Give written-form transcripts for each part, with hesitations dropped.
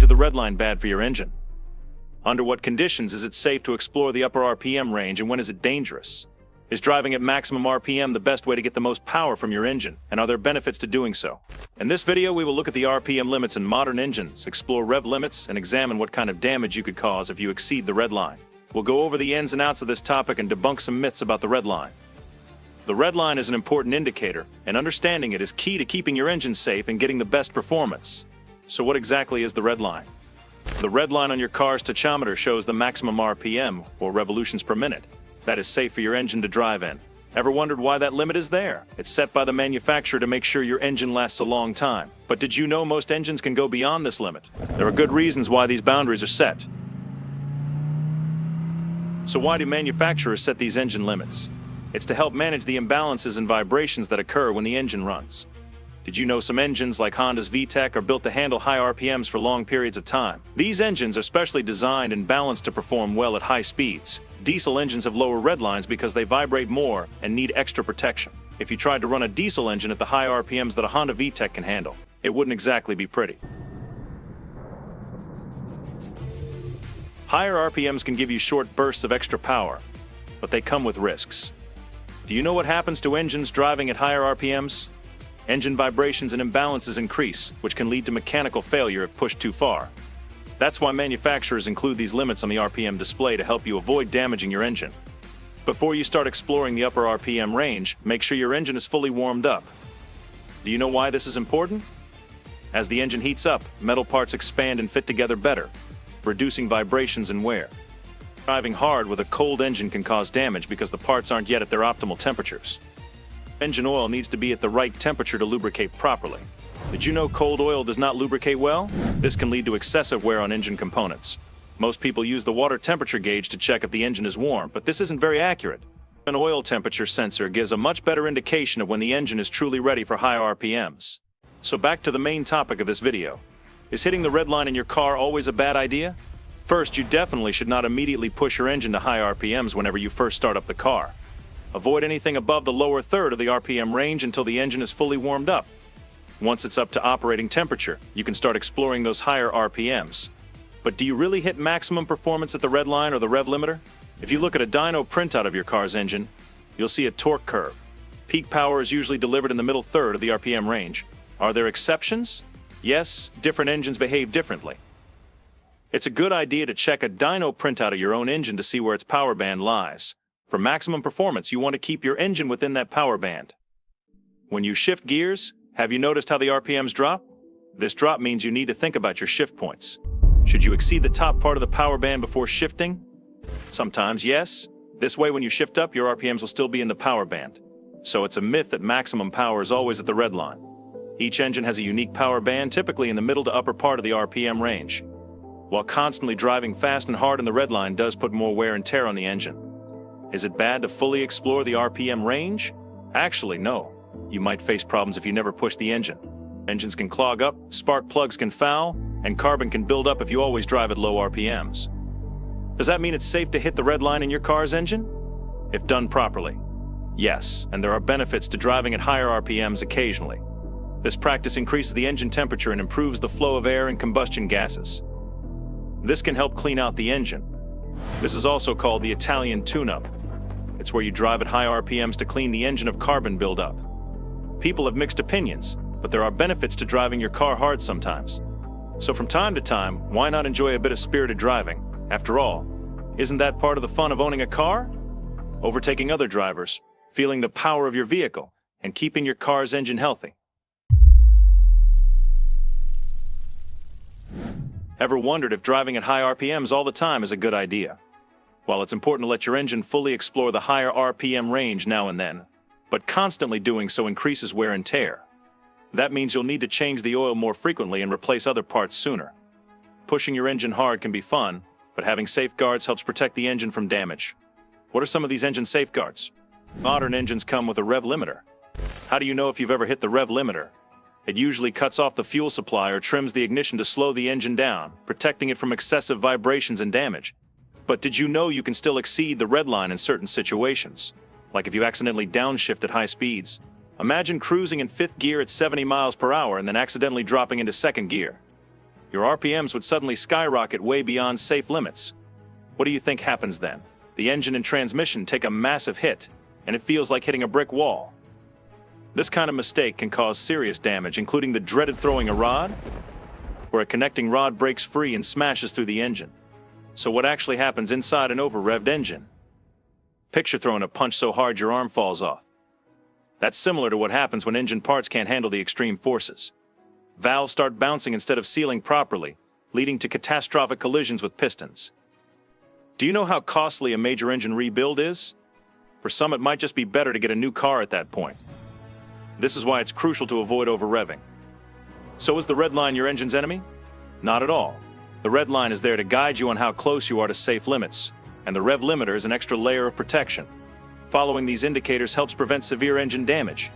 to the Redline Bad for your engine. Under what conditions is it safe to explore the upper RPM range, and when is it dangerous? Is driving at maximum RPM the best way to get the most power from your engine, and are there benefits to doing so? In this video, we will look at the RPM limits in modern engines, explore rev limits, and examine what kind of damage you could cause if you exceed the red line. We'll go over the ins and outs of this topic and debunk some myths about the red line. The red line is an important indicator, and understanding it is key to keeping your engine safe and getting the best performance. So what exactly is the red line? The red line on your car's tachometer shows the maximum RPM, or revolutions per minute, that is safe for your engine to drive in. Ever wondered why that limit is there? It's set by the manufacturer to make sure your engine lasts a long time. But did you know most engines can go beyond this limit? There are good reasons why these boundaries are set. So why do manufacturers set these engine limits? It's to help manage the imbalances and vibrations that occur when the engine runs. Did you know some engines like Honda's VTEC are built to handle high RPMs for long periods of time? These engines are specially designed and balanced to perform well at high speeds. Diesel engines have lower red lines because they vibrate more and need extra protection. If you tried to run a diesel engine at the high RPMs that a Honda VTEC can handle, it wouldn't exactly be pretty. Higher RPMs can give you short bursts of extra power, but they come with risks. Do you know what happens to engines driving at higher RPMs? Engine vibrations and imbalances increase, which can lead to mechanical failure if pushed too far. That's why manufacturers include these limits on the RPM display to help you avoid damaging your engine. Before you start exploring the upper RPM range, make sure your engine is fully warmed up. Do you know why this is important? As the engine heats up, metal parts expand and fit together better, reducing vibrations and wear. Driving hard with a cold engine can cause damage because the parts aren't yet at their optimal temperatures. Engine oil needs to be at the right temperature to lubricate properly. Did you know cold oil does not lubricate well? This can lead to excessive wear on engine components. Most people use the water temperature gauge to check if the engine is warm, but this isn't very accurate. An oil temperature sensor gives a much better indication of when the engine is truly ready for high RPMs. So back to the main topic of this video. Is hitting the red line in your car always a bad idea? First, you definitely should not immediately push your engine to high RPMs whenever you first start up the car. Avoid anything above the lower third of the RPM range until the engine is fully warmed up. Once it's up to operating temperature, you can start exploring those higher RPMs. But do you really hit maximum performance at the red line or the rev limiter? If you look at a dyno printout of your car's engine, you'll see a torque curve. Peak power is usually delivered in the middle third of the RPM range. Are there exceptions? Yes, different engines behave differently. It's a good idea to check a dyno printout of your own engine to see where its power band lies. For maximum performance, you want to keep your engine within that power band. When you shift gears, have you noticed how the RPMs drop? This drop means you need to think about your shift points. Should you exceed the top part of the power band before shifting? Sometimes, yes. This way, when you shift up, your RPMs will still be in the power band. So it's a myth that maximum power is always at the red line. Each engine has a unique power band, typically in the middle to upper part of the RPM range. While constantly driving fast and hard in the red line does put more wear and tear on the engine. Is it bad to fully explore the RPM range? Actually, no. You might face problems if you never push the engine. Engines can clog up, spark plugs can foul, and carbon can build up if you always drive at low RPMs. Does that mean it's safe to hit the red line in your car's engine? If done properly, yes, and there are benefits to driving at higher RPMs occasionally. This practice increases the engine temperature and improves the flow of air and combustion gases. This can help clean out the engine. This is also called the Italian tune-up. It's where you drive at high RPMs to clean the engine of carbon buildup. People have mixed opinions, but there are benefits to driving your car hard sometimes. So from time to time, why not enjoy a bit of spirited driving? After all, isn't that part of the fun of owning a car? Overtaking other drivers, feeling the power of your vehicle, and keeping your car's engine healthy. Ever wondered if driving at high RPMs all the time is a good idea? While it's important to let your engine fully explore the higher RPM range now and then, but constantly doing so increases wear and tear. That means you'll need to change the oil more frequently and replace other parts sooner. Pushing your engine hard can be fun, but having safeguards helps protect the engine from damage. What are some of these engine safeguards? Modern engines come with a rev limiter. How do you know if you've ever hit the rev limiter? It usually cuts off the fuel supply or trims the ignition to slow the engine down, protecting it from excessive vibrations and damage. But did you know you can still exceed the red line in certain situations? Like if you accidentally downshift at high speeds. Imagine cruising in fifth gear at 70 miles per hour and then accidentally dropping into second gear. Your RPMs would suddenly skyrocket way beyond safe limits. What do you think happens then? The engine and transmission take a massive hit, and it feels like hitting a brick wall. This kind of mistake can cause serious damage, including the dreaded throwing a rod, where a connecting rod breaks free and smashes through the engine. So what actually happens inside an over-revved engine? Picture throwing a punch so hard your arm falls off. That's similar to what happens when engine parts can't handle the extreme forces. Valves start bouncing instead of sealing properly, leading to catastrophic collisions with pistons. Do you know how costly a major engine rebuild is? For some, it might just be better to get a new car at that point. This is why it's crucial to avoid over-revving. So is the red line your engine's enemy? Not at all. The red line is there to guide you on how close you are to safe limits, and the rev limiter is an extra layer of protection. Following these indicators helps prevent severe engine damage.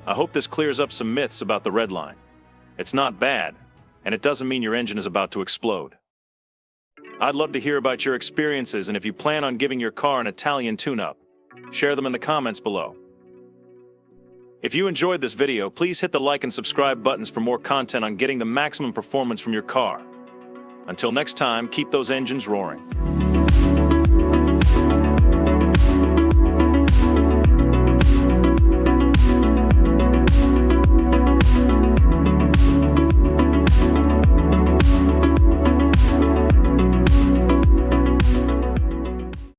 I hope this clears up some myths about the red line. It's not bad, and it doesn't mean your engine is about to explode. I'd love to hear about your experiences, and if you plan on giving your car an Italian tune-up, share them in the comments below. If you enjoyed this video, please hit the like and subscribe buttons for more content on getting the maximum performance from your car. Until next time, keep those engines roaring.